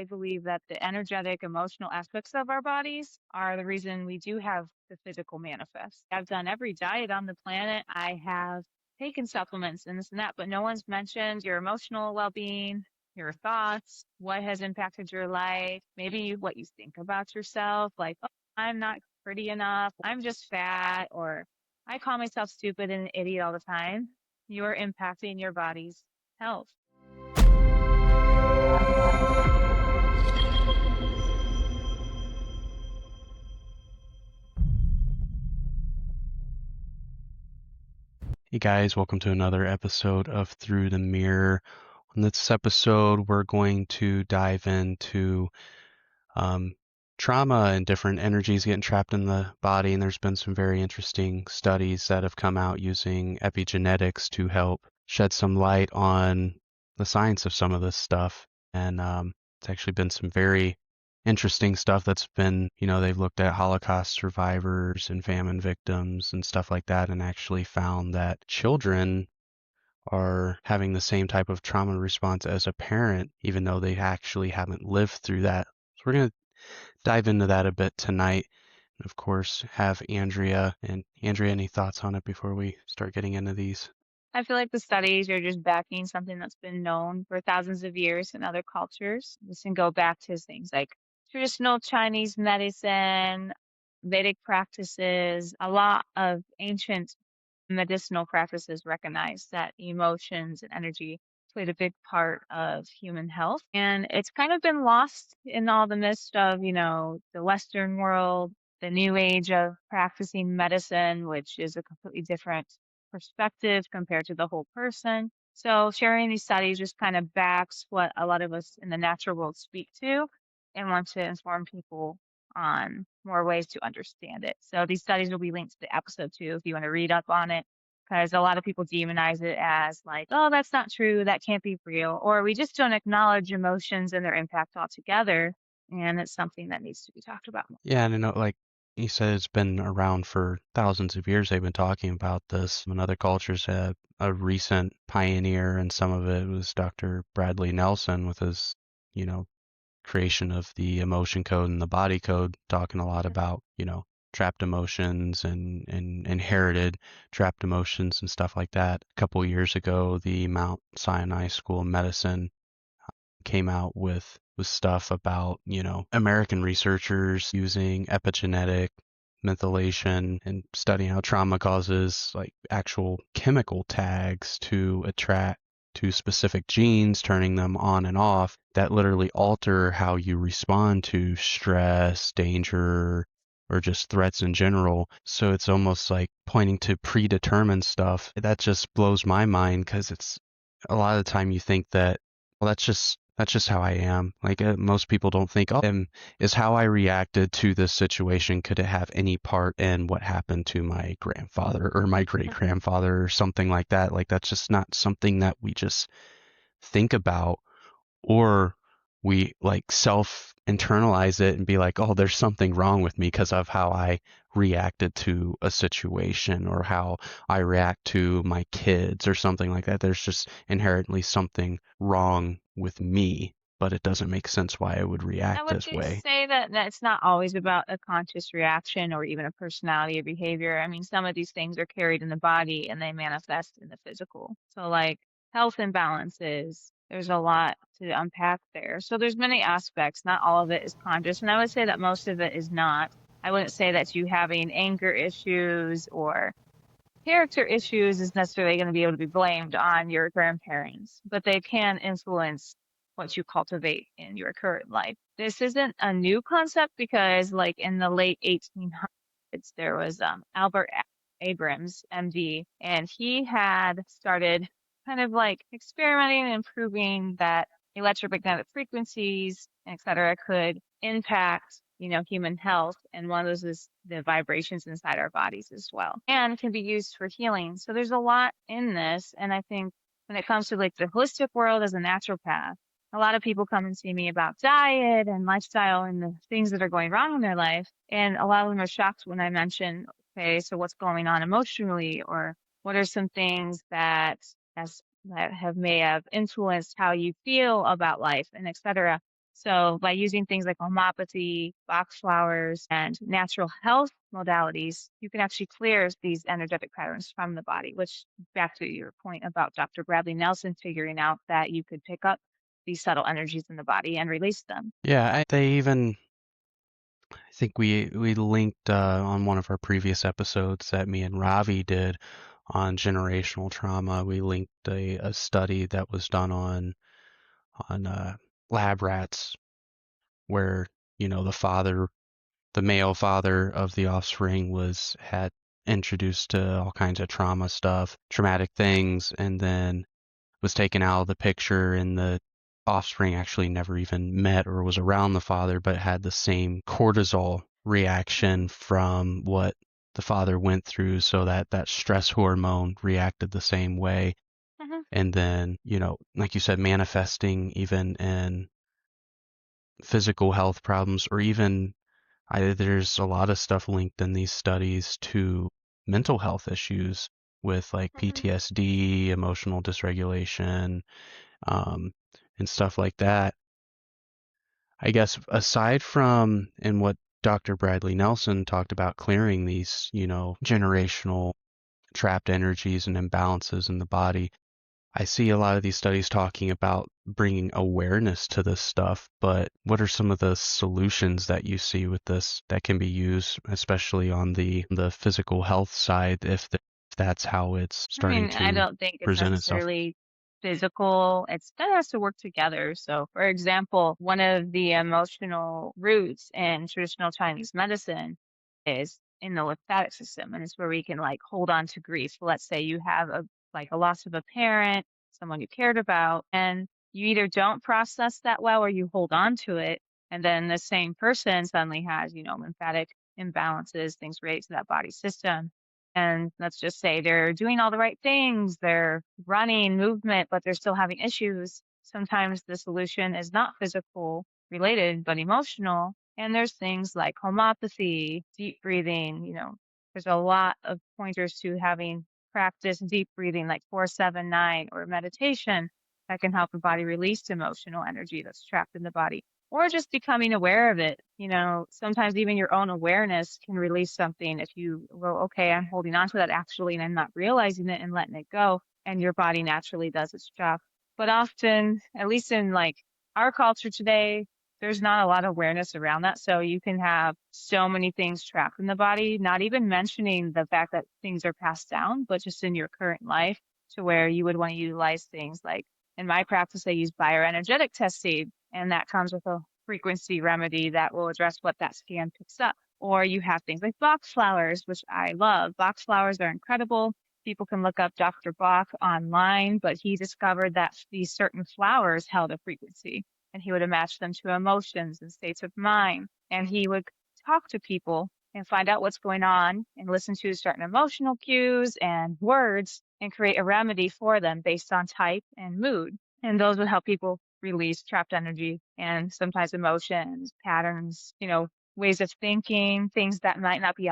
I believe that the energetic, emotional aspects of our bodies are the reason we do have the physical manifest. I've done every diet on the planet. I have taken supplements and this and that, but no one's mentioned your emotional well-being, your thoughts, what has impacted your life, maybe what you think about yourself, like, oh, I'm not pretty enough, I'm just fat, or I call myself stupid and an idiot all the time. You're impacting your body's health. Hey guys, welcome to another episode of Through the Mirror. On this episode, we're going to dive into trauma and different energies getting trapped in the body. And there's been some very interesting studies that have come out using epigenetics to help shed some light on the science of some of this stuff. And it's actually been some very interesting stuff that's been, they've looked at Holocaust survivors and famine victims and stuff like that, and actually found that children are having the same type of trauma response as a parent, even though they actually haven't lived through that. So we're going to dive into that a bit tonight. And of course, have Andrea. And Andrea, any thoughts on it before we start getting into these? I feel like the studies are just backing something that's been known for thousands of years in other cultures. This can go back to things like traditional Chinese medicine, Vedic practices. A lot of ancient medicinal practices recognize that emotions and energy played a big part of human health. And it's kind of been lost in all the midst of, the Western world, the new age of practicing medicine, which is a completely different perspective compared to the whole person. So sharing these studies just kind of backs what a lot of us in the natural world speak to and want to inform people on more ways to understand it. So these studies will be linked to the episode too if you want to read up on it, because a lot of people demonize it as like, oh, that's not true, that can't be real, or we just don't acknowledge emotions and their impact altogether. And it's something that needs to be talked about more. Yeah, and I know, like you said, it's been around for thousands of years. They've been talking about this. And other cultures have a recent pioneer, and some of it was Dr. Bradley Nelson with his, you know, creation of the emotion code and the body code, talking a lot about, trapped emotions and inherited trapped emotions and stuff like that. A couple years ago, the Mount Sinai School of Medicine came out with stuff about, American researchers using epigenetic methylation and studying how trauma causes like actual chemical tags to attract to specific genes, turning them on and off that literally alter how you respond to stress, danger, or just threats in general. So it's almost like pointing to predetermined stuff. That just blows my mind because it's a lot of the time you think that, well, that's just how I am. Like most people don't think, oh, is how I reacted to this situation. Could it have any part in what happened to my grandfather or my great grandfather or something like that? Like that's just not something that we just think about, or we like self internalize it and be like, oh, there's something wrong with me because of how I reacted to a situation or how I react to my kids or something like that. There's just inherently something wrong with me, but it doesn't make sense why I would I react would this way. say that it's not always about a conscious reaction or even a personality or behavior. I mean, some of these things are carried in the body and they manifest in the physical. So, like health imbalances, there's a lot to unpack there. So, there's many aspects. Not all of it is conscious. And I would say that most of it is not. I wouldn't say that you having anger issues or character issues is necessarily going to be able to be blamed on your grandparents, but they can influence what you cultivate in your current life. This isn't a new concept because, like in the late 1800s, there was Albert Abrams, MD, and he had started kind of like experimenting and proving that electromagnetic frequencies, etc., could impact human health. And one of those is the vibrations inside our bodies as well, and can be used for healing. So there's a lot in this. And I think when it comes to like the holistic world as a naturopath, a lot of people come and see me about diet and lifestyle and the things that are going wrong in their life. And a lot of them are shocked when I mention, okay, so what's going on emotionally, or what are some things that may have influenced how you feel about life, and etc. So by using things like homeopathy, Bach flowers, and natural health modalities, you can actually clear these energetic patterns from the body, which back to your point about Dr. Bradley Nelson figuring out that you could pick up these subtle energies in the body and release them. Yeah, I think we linked on one of our previous episodes that me and Ravi did on generational trauma. We linked a study that was done on lab rats where, the male father of the offspring had introduced to all kinds of traumatic things, and then was taken out of the picture, and the offspring actually never even met or was around the father, but had the same cortisol reaction from what the father went through, so that stress hormone reacted the same way. Mhm, And then, like you said, manifesting even in physical health problems, or even there's a lot of stuff linked in these studies to mental health issues with like mhm. PTSD, emotional dysregulation, um, and stuff like that. I guess aside from and what Dr. Bradley Nelson talked about, clearing these, generational trapped energies and imbalances in the body, I see a lot of these studies talking about bringing awareness to this stuff, but what are some of the solutions that you see with this that can be used, especially on the physical health side, if that's how it's I starting mean, I to don't think it's present itself? necessarily physical. It has to work together. So, for example, one of the emotional roots in traditional Chinese medicine is in the lymphatic system, and it's where we can like hold on to grief. Let's say you have a loss of a parent, someone you cared about, and you either don't process that well or you hold on to it, and then the same person suddenly has, lymphatic imbalances, things related to that body system. And let's just say they're doing all the right things, they're running movement, but they're still having issues. Sometimes the solution is not physical related, but emotional. And there's things like homeopathy, deep breathing, there's a lot of pointers to having practice deep breathing like 4-7-9 or meditation that can help the body release emotional energy that's trapped in the body or just becoming aware of it. Sometimes even your own awareness can release something if you go, okay, I'm holding on to that actually, and I'm not realizing it and letting it go. And your body naturally does its job. But often, at least in like our culture today, there's not a lot of awareness around that. So you can have so many things trapped in the body, not even mentioning the fact that things are passed down, but just in your current life to where you would want to utilize things like in my practice, I use bioenergetic testing, and that comes with a frequency remedy that will address what that scan picks up. Or you have things like Bach flowers, which I love. Bach flowers are incredible. People can look up Dr. Bach online, but he discovered that these certain flowers held a frequency and he would match them to emotions and states of mind. And he would talk to people and find out what's going on and listen to certain emotional cues and words and create a remedy for them based on type and mood. And those would help people release trapped energy and sometimes emotions, patterns, ways of thinking, things that might not be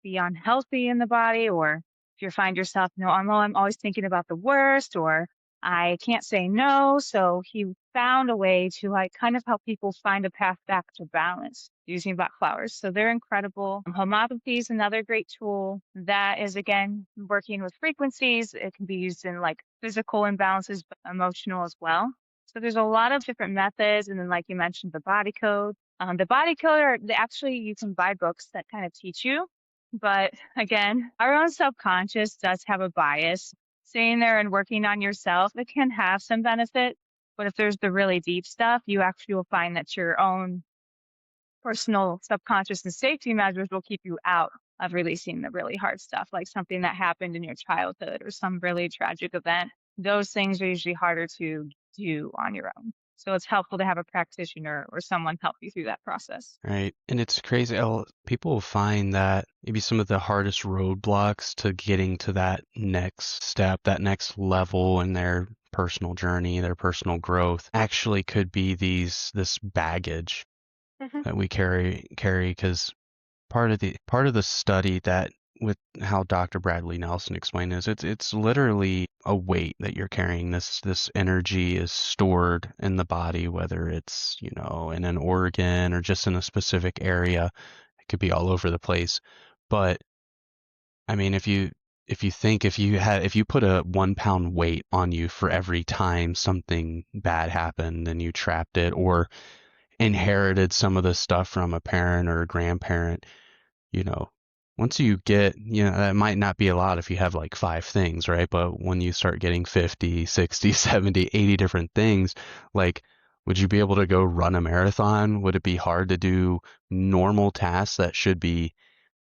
be unhealthy in the body, or if you find yourself, I'm always thinking about the worst, or I can't say no. So he found a way to like kind of help people find a path back to balance using Bach flowers. So they're incredible. Homeopathy is another great tool that is again working with frequencies. It can be used in like physical imbalances, but emotional as well. So there's a lot of different methods. And then like you mentioned, the body code. The body code actually you can buy books that kind of teach you. But again, our own subconscious does have a bias. Sitting there and working on yourself, it can have some benefit. But if there's the really deep stuff, you actually will find that your own personal subconscious and safety measures will keep you out of releasing the really hard stuff, like something that happened in your childhood or some really tragic event. Those things are usually harder to do on your own. So it's helpful to have a practitioner or someone help you through that process. Right. And it's crazy. People find that maybe some of the hardest roadblocks to getting to that next step, that next level in their personal journey, their personal growth, actually could be this baggage Mhm. that we carry, because part of the study that with how Dr. Bradley Nelson explained is it's literally a weight that you're carrying. This energy is stored in the body, whether it's, in an organ or just in a specific area. It could be all over the place. But I mean, if you put a 1 pound weight on you for every time something bad happened and you trapped it, or inherited some of the stuff from a parent or a grandparent, you know, once you get, that might not be a lot if you have like 5 things, right? But when you start getting 50, 60, 70, 80 different things, like, would you be able to go run a marathon? Would it be hard to do normal tasks that should be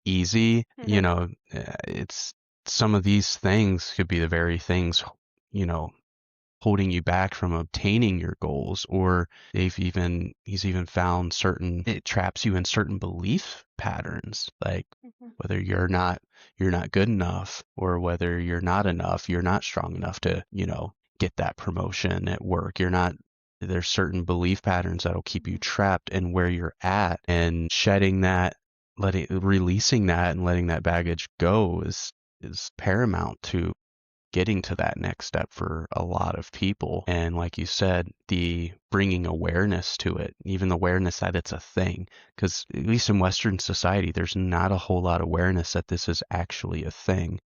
easy? It's some of these things could be the very things, you know, holding you back from obtaining your goals, or he's even found certain it traps you in certain belief patterns, like Mhm. whether you're not good enough, or whether you're not strong enough to, get that promotion at work. There's certain belief patterns that'll keep you Mhm. trapped in where you're at, and shedding that, releasing that and letting that baggage go is paramount to getting to that next step for a lot of people. And like you said, the bringing awareness to it, even awareness that it's a thing, because at least in Western society, there's not a whole lot of awareness that this is actually a thing.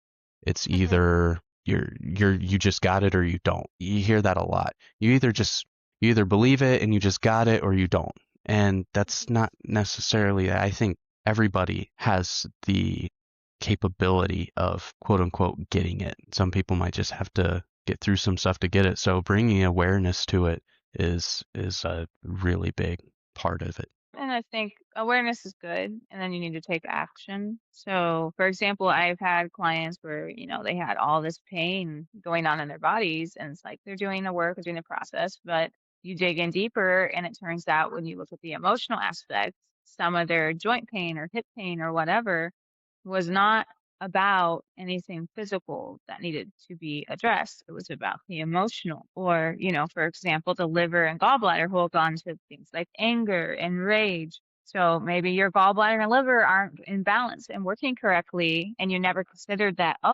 It's Mhm. either you just got it or you don't. You hear that a lot. You either believe it and you just got it, or you don't. And that's not necessarily, I think everybody has the capability of quote unquote getting it. Some people might just have to get through some stuff to get it. So bringing awareness to it is a really big part of it. And I think awareness is good, and then you need to take action. So, for example, I've had clients where, they had all this pain going on in their bodies, and it's like they're doing the work, they're doing the process, but you dig in deeper, and it turns out when you look at the emotional aspects, some of their joint pain or hip pain or whatever was not about anything physical that needed to be addressed. It was about the emotional, or, for example, the liver and gallbladder hold on to things like anger and rage. So maybe your gallbladder and liver aren't in balance and working correctly, and you never considered that. Oh,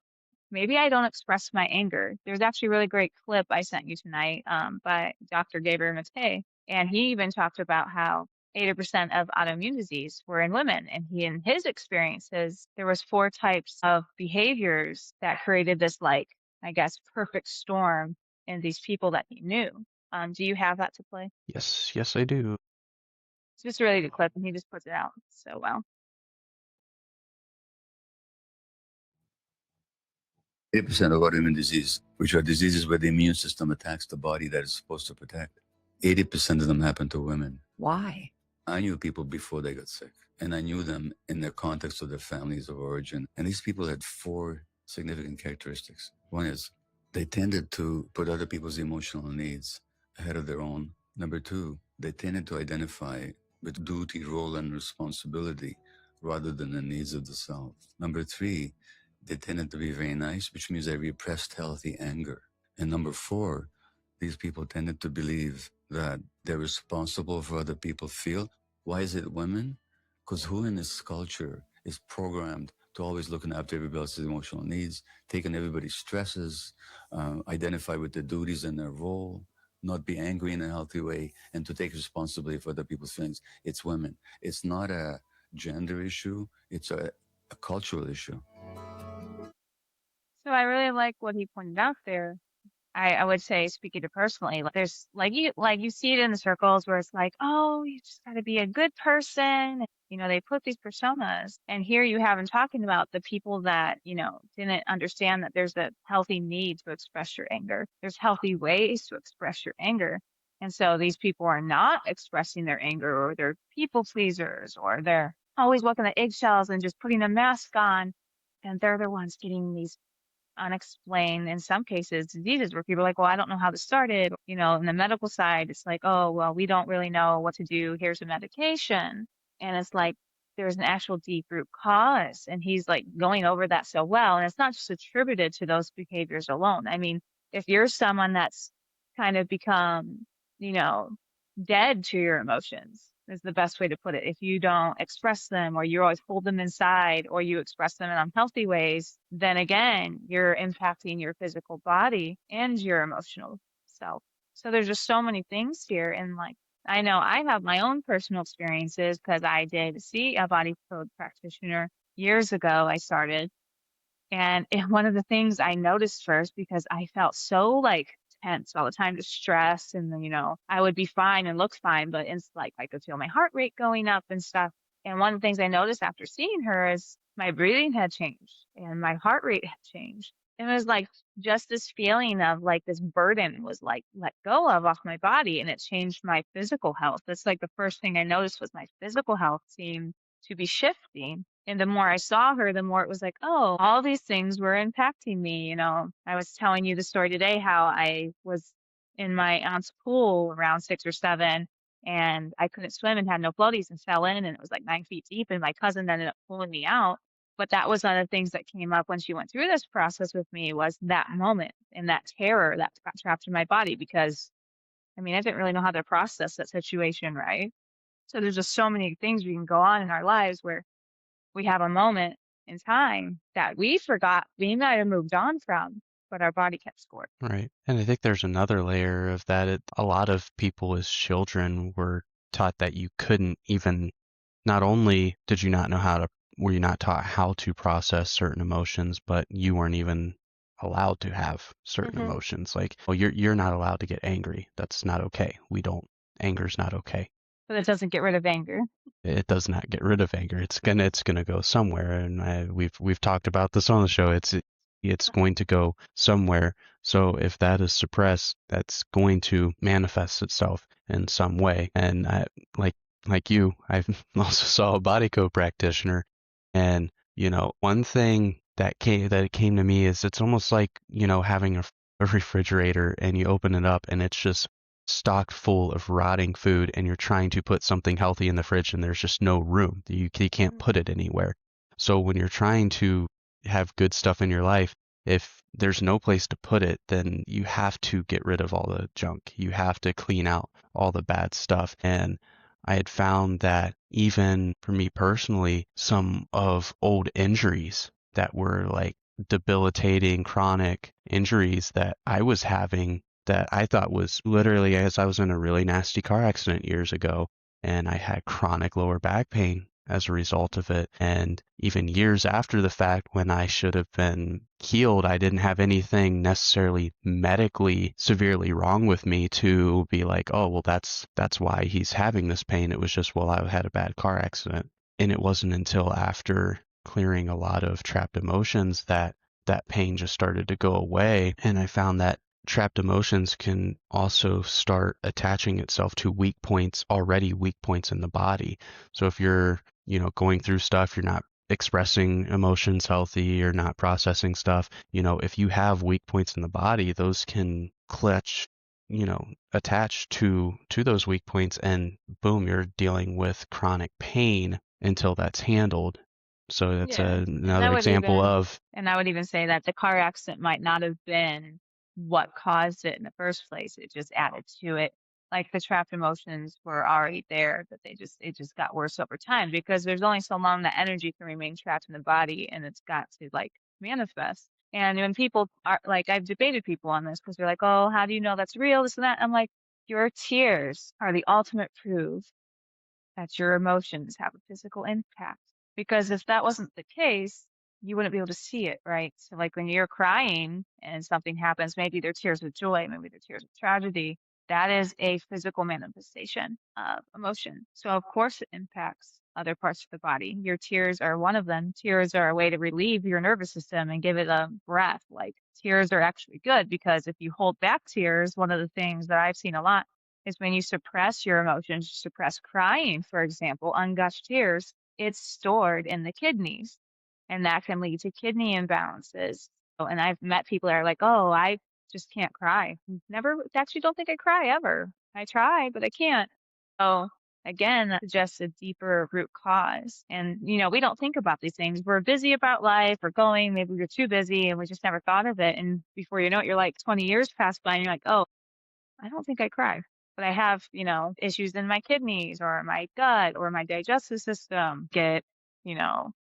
maybe I don't express my anger. There's actually a really great clip I sent you tonight by Dr. Gabriel Mate, and he even talked about how 80% of autoimmune disease were in women. And he, in his experiences, there was 4 types of behaviors that created this, like, I guess, perfect storm in these people that he knew. Do you have that to play? Yes, yes, I do. It's just a really good clip, and he just puts it out so well. 80% of autoimmune disease, which are diseases where the immune system attacks the body that it's supposed to protect, 80% of them happen to women. Why? I knew people before they got sick, and I knew them in the context of their families of origin. And these people had 4 significant characteristics. One is they tended to put other people's emotional needs ahead of their own. Number 2, they tended to identify with duty, role, and responsibility rather than the needs of the self. Number 3, they tended to be very nice, which means they repressed healthy anger. And number 4, these people tended to believe that they're responsible for other people feel. Why is it women? Because who in this culture is programmed to always looking after everybody else's emotional needs, taking everybody's stresses, identify with the duties in their role, not be angry in a healthy way, and to take responsibility for other people's feelings? It's women. It's not a gender issue. It's a cultural issue. So I really like what he pointed out there. I would say, speaking to personally, like there's like you see it in the circles where it's like, oh, you just got to be a good person. They put these personas, and here you have him talking about the people that didn't understand that there's a healthy need to express your anger. There's healthy ways to express your anger, and so these people are not expressing their anger, or they're people pleasers, or they're always walking the eggshells and just putting a mask on, and they're the ones getting these unexplained, in some cases, diseases where people are like, well, I don't know how this started. In the medical side, it's like, oh, well, we don't really know what to do. Here's a medication. And it's like, there's an actual deep root cause. And he's like going over that so well. And it's not just attributed to those behaviors alone. I mean, if you're someone that's kind of become, you know, dead to your emotions, is the best way to put it. If you don't express them, or you always hold them inside, or you express them in unhealthy ways, then again, you're impacting your physical body and your emotional self. So there's just so many things here. And like, I know I have my own personal experiences because I did see a body code practitioner years ago. I started. And one of the things I noticed first, because I felt so like tense all the time, just stressed, and then, I would be fine and look fine, but it's like I could feel my heart rate going up and stuff. And one of the things I noticed after seeing her is my breathing had changed and my heart rate had changed. It was like just this feeling of like this burden was like let go of off my body, and it changed my physical health. That's like the first thing I noticed was my physical health seemed to be shifting. And the more I saw her, the more it was like, oh, all these things were impacting me. I was telling you the story today how I was in my aunt's pool around 6 or 7, and I couldn't swim and had no floaties and fell in, and it was like 9 feet deep, and my cousin ended up pulling me out. But that was one of the things that came up when she went through this process with me, was that moment and that terror that got trapped in my body, because I mean, I didn't really know how to process that situation, right? So there's just so many things we can go on in our lives where we have a moment in time that we forgot we might have moved on from, but our body kept score. Right. And I think there's another layer of that. A lot of people as children were taught that you couldn't even, not only did you not know were you not taught how to process certain emotions, but you weren't even allowed to have certain Hmm. emotions. Like, well, you're not allowed to get angry. That's not okay. Anger's not okay. But it doesn't get rid of anger. It does not get rid of anger. It's gonna go somewhere, and we've talked about this on the show. It's going to go somewhere. So if that is suppressed, that's going to manifest itself in some way. And like like you, I also saw a body code practitioner, and one thing that came to me is it's almost like having a refrigerator, and you open it up and it's just stocked full of rotting food, and you're trying to put something healthy in the fridge and there's just no room. You can't put it anywhere. So when you're trying to have good stuff in your life, if there's no place to put it, then you have to get rid of all the junk. You have to clean out all the bad stuff. And I had found that even for me personally, some of old injuries that were like debilitating chronic injuries that I was having, that I thought was literally, as I was in a really nasty car accident years ago, and I had chronic lower back pain as a result of it. And even years after the fact, when I should have been healed, I didn't have anything necessarily medically severely wrong with me to be like, oh, well, that's why he's having this pain. It was just, well, I had a bad car accident. And it wasn't until after clearing a lot of trapped emotions that that pain just started to go away. And I found that trapped emotions can also start attaching itself to already weak points in the body. So if you're, going through stuff, you're not expressing emotions healthy, you're not processing stuff, if you have weak points in the body, those can clutch, attach to those weak points, and boom, you're dealing with chronic pain until that's handled. So that's Yeah. And another example of, I would even say that the car accident might not have been what caused it in the first place. It just added to it. Like the trapped emotions were already there, but it just got worse over time, because there's only so long that energy can remain trapped in the body, and it's got to like manifest. And when people are like, I've debated people on this because they're like, oh, how do you know that's real? This and that. I'm like, your tears are the ultimate proof that your emotions have a physical impact. Because if that wasn't the case, you wouldn't be able to see it, right? So, like when you're crying and something happens, maybe they're tears of joy, maybe they're tears of tragedy, that is a physical manifestation of emotion. So, of course, it impacts other parts of the body. Your tears are one of them. Tears are a way to relieve your nervous system and give it a breath. Like tears are actually good, because if you hold back tears, one of the things that I've seen a lot is when you suppress your emotions, suppress crying, for example, ungushed tears, it's stored in the kidneys, and that can lead to kidney imbalances. And I've met people that are like, oh, I just can't cry. Never, actually don't think I cry ever. I try, but I can't. So again, that suggests a deeper root cause. And, we don't think about these things. We're busy about life, we're going, maybe we're too busy and we just never thought of it. And before you know it, you're like 20 years pass by and you're like, oh, I don't think I cry. but I have, issues in my kidneys or my gut or my digestive system.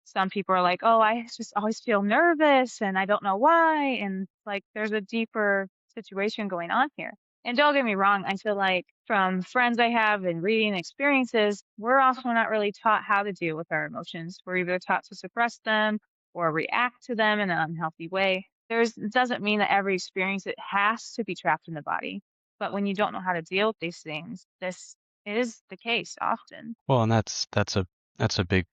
Some people are like, oh, I just always feel nervous and I don't know why. And like, there's a deeper situation going on here. And don't get me wrong, I feel like from friends I have and reading experiences, we're also not really taught how to deal with our emotions. We're either taught to suppress them or react to them in an unhealthy way. It doesn't mean that every experience it has to be trapped in the body. But when you don't know how to deal with these things, this is the case often. Well, and that's a big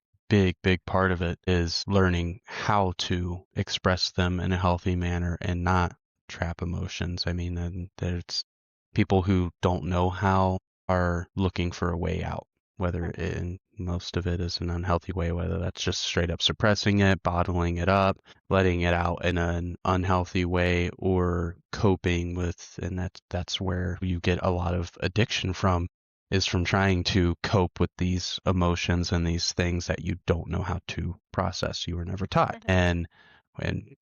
part of it is learning how to express them in a healthy manner and not trap emotions. I mean, and there's people who don't know how are looking for a way out, whether in most of it is an unhealthy way, whether that's just straight up suppressing it, bottling it up, letting it out in an unhealthy way, or coping with, and that's where you get a lot of addiction from, is from trying to cope with these emotions and these things that you don't know how to process. You were never taught. And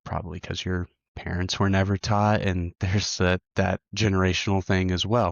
probably because your parents were never taught, and there's that generational thing as well.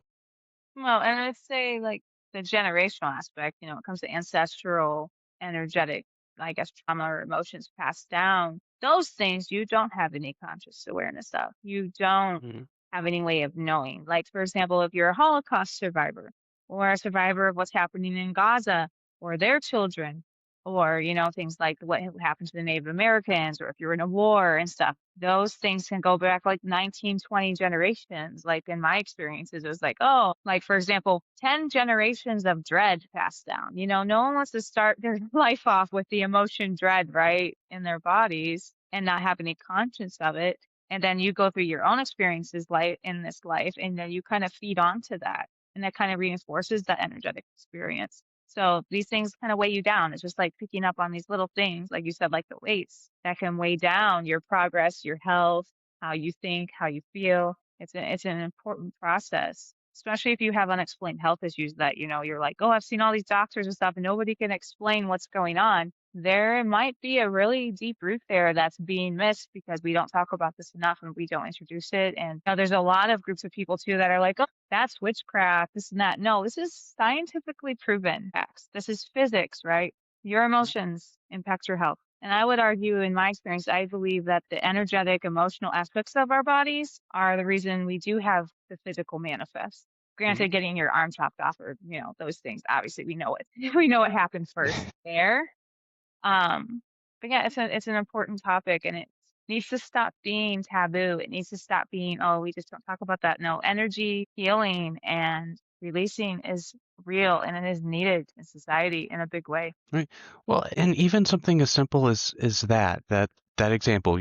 Well, and I'd say like the generational aspect, when it comes to ancestral, energetic, I guess, trauma or emotions passed down, those things you don't have any conscious awareness of. You don't Mhm. have any way of knowing. Like, for example, if you're a Holocaust survivor or a survivor of what's happening in Gaza or their children, or, things like what happened to the Native Americans, or if you're in a war and stuff, those things can go back like 19, 20 generations. Like in my experiences, it was like, oh, like for example, 10 generations of dread passed down. No one wants to start their life off with the emotion dread, right, in their bodies and not have any conscience of it. And then you go through your own experiences in this life, and then you kind of feed onto that. And that kind of reinforces that energetic experience. So these things kind of weigh you down. It's just like picking up on these little things, like you said, like the weights that can weigh down your progress, your health, how you think, how you feel. It's an important process, especially if you have unexplained health issues that, you're like, oh, I've seen all these doctors and stuff and nobody can explain what's going on. There might be a really deep root there that's being missed because we don't talk about this enough and we don't introduce it. And there's a lot of groups of people too that are like, oh, that's witchcraft, this and that. No, this is scientifically proven facts. This is physics, right? Your emotions impact your health. And I would argue, in my experience, I believe that the energetic, emotional aspects of our bodies are the reason we do have the physical manifest. Granted, getting your arm chopped off or, those things, obviously we know it. We know what happened first there. But yeah, it's an important topic, and it needs to stop being taboo. It needs to stop being, oh, we just don't talk about that. No, energy healing and releasing is real, and it is needed in society in a big way. Right. Well, and even something as simple as that example.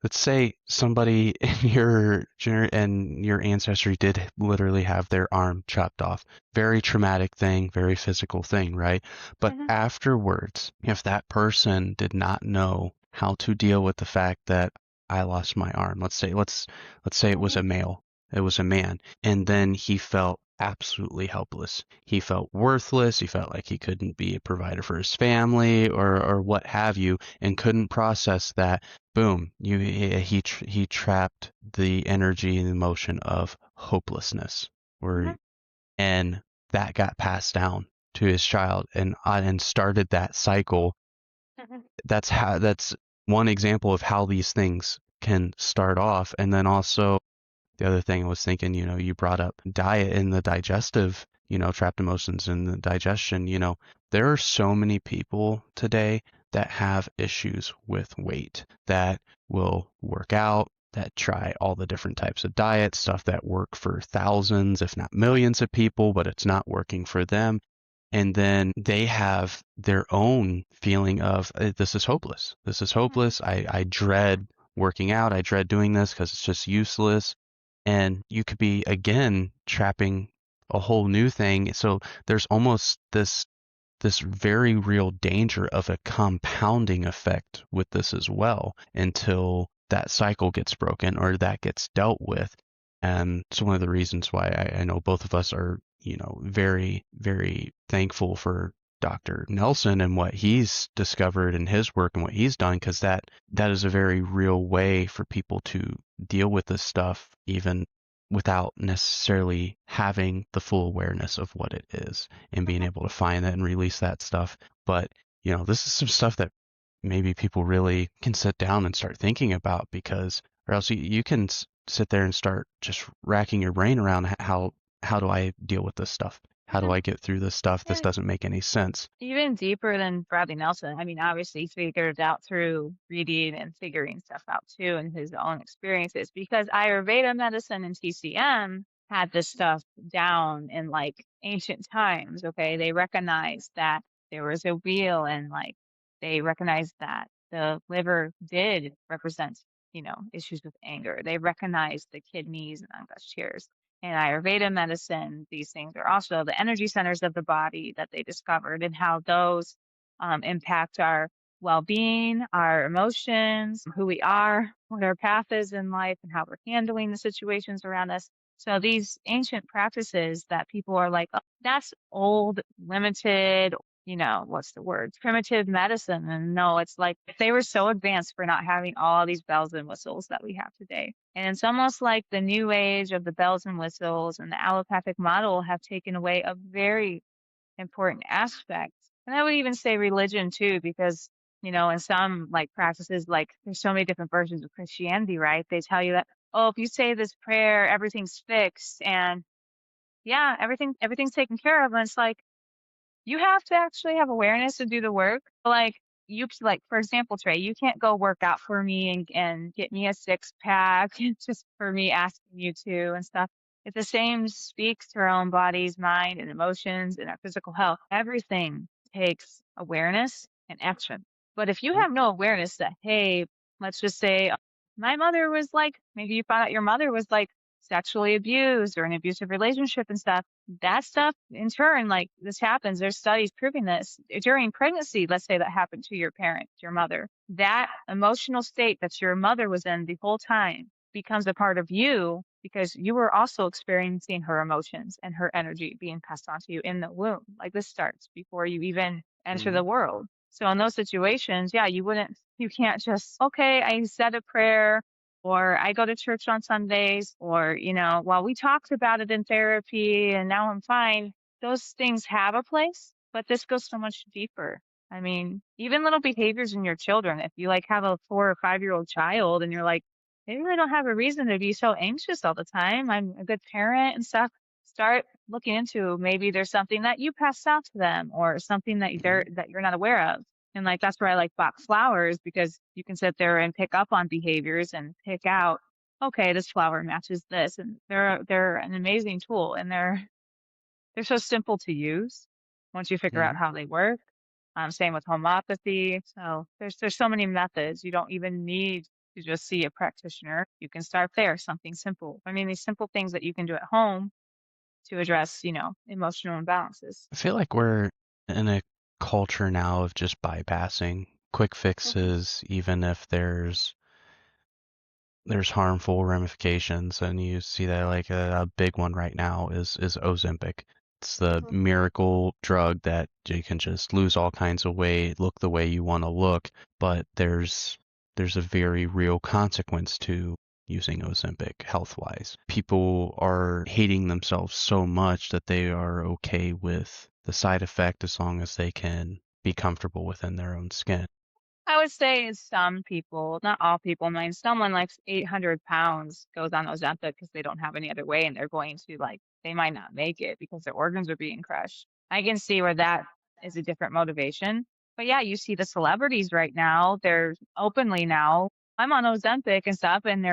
Let's say somebody in your ancestry did literally have their arm chopped off. Very traumatic thing, very physical thing, right? But Hmm. afterwards, if that person did not know how to deal with the fact that I lost my arm, let's say it was Hmm. a male, it was a man, and then he felt absolutely helpless. He felt worthless. He felt like he couldn't be a provider for his family or what have you, and couldn't process that. Boom, he trapped the energy and emotion of hopelessness, Hmm. where and that got passed down to his child and started that cycle. Hmm. That's one example of how these things can start off, and then also the other thing I was thinking, you brought up diet and the digestive, trapped emotions and the digestion. There are so many people today that have issues with weight that will work out, that try all the different types of diet stuff that work for thousands, if not millions of people, but it's not working for them. And then they have their own feeling of this is hopeless. This is hopeless. I dread working out. I dread doing this because it's just useless. And you could be again trapping a whole new thing. So there's almost this very real danger of a compounding effect with this as well until that cycle gets broken or that gets dealt with. And it's one of the reasons why I know both of us are, very, very thankful for Dr. Nelson and what he's discovered in his work and what he's done, because that is a very real way for people to deal with this stuff, even without necessarily having the full awareness of what it is and being able to find that and release that stuff. But, this is some stuff that maybe people really can sit down and start thinking about, because, or else you can sit there and start just racking your brain around how do I deal with this stuff? How do Yeah. I get through this stuff? This And doesn't make any sense. even deeper than Bradley Nelson. I mean, obviously, he figured it out through reading and figuring stuff out too, and his own experiences. Because Ayurveda medicine and TCM had this stuff down in like ancient times. Okay, they recognized that there was a wheel, and like they recognized that the liver did represent, issues with anger. They recognized the kidneys and angushthirs. In Ayurveda medicine, these things are also the energy centers of the body that they discovered, and how those impact our well-being, our emotions, who we are, what our path is in life, and how we're handling the situations around us. So these ancient practices that people are like, oh, that's old, limited, what's the word? Primitive medicine. And no, it's like they were so advanced for not having all these bells and whistles that we have today. And it's almost like the new age of the bells and whistles and the allopathic model have taken away a very important aspect. And I would even say religion too, because, in some like practices, like there's so many different versions of Christianity, right? They tell you that, oh, if you say this prayer, everything's fixed. And yeah, everything's taken care of. And it's like, you have to actually have awareness to do the work. Like like for example, Trey, you can't go work out for me and get me a six pack just for me asking you to and stuff. It's the same speaks to our own bodies, mind, and emotions and our physical health. Everything takes awareness and action. But if you have no awareness that, hey, let's just say my mother was like, maybe you found out your mother was like sexually abused or an abusive relationship and stuff, that stuff in turn, like this happens. There's studies proving this during pregnancy. Let's say that happened to your parent, your mother. That emotional state that your mother was in the whole time becomes a part of you because you were also experiencing her emotions and her energy being passed on to you in the womb. Like this starts before you even enter Mm-hmm. the world. So in those situations, yeah, you can't just, okay, I said a prayer or I go to church on Sundays, or, while we talked about it in therapy and now I'm fine, those things have a place, but this goes so much deeper. I mean, even little behaviors in your children, if you like have a 4 or 5 year old child and you're like, they really don't have a reason to be so anxious all the time. I'm a good parent and stuff. Start looking into maybe there's something that you passed out to them or something that you're not aware of. And like that's where I like Bach flowers, because you can sit there and pick up on behaviors and pick out, okay, this flower matches this, and they're an amazing tool, and they're so simple to use once you figure Mm-hmm. out how they work. Same with homeopathy. So there's so many methods. You don't even need to just see a practitioner. You can start there, something simple. I mean, these simple things that you can do at home to address, emotional imbalances. I feel like we're in a culture now of just bypassing quick Mhm. fixes, even if there's harmful ramifications. And you see that like a big one right now is Ozempic. It's the Mhm. miracle drug that you can just lose all kinds of weight, look the way you want to look, but there's a very real consequence to using Ozempic health-wise. People are hating themselves so much that they are okay with the side effect as long as they can be comfortable within their own skin. I would say some people, not all people. I mean, someone like 800 pounds goes on Ozempic because they don't have any other way, and they're going to like they might not make it because their organs are being crushed. I can see where that is a different motivation. But yeah, you see the celebrities right now, they're openly now, I'm on Ozempic and stuff, and they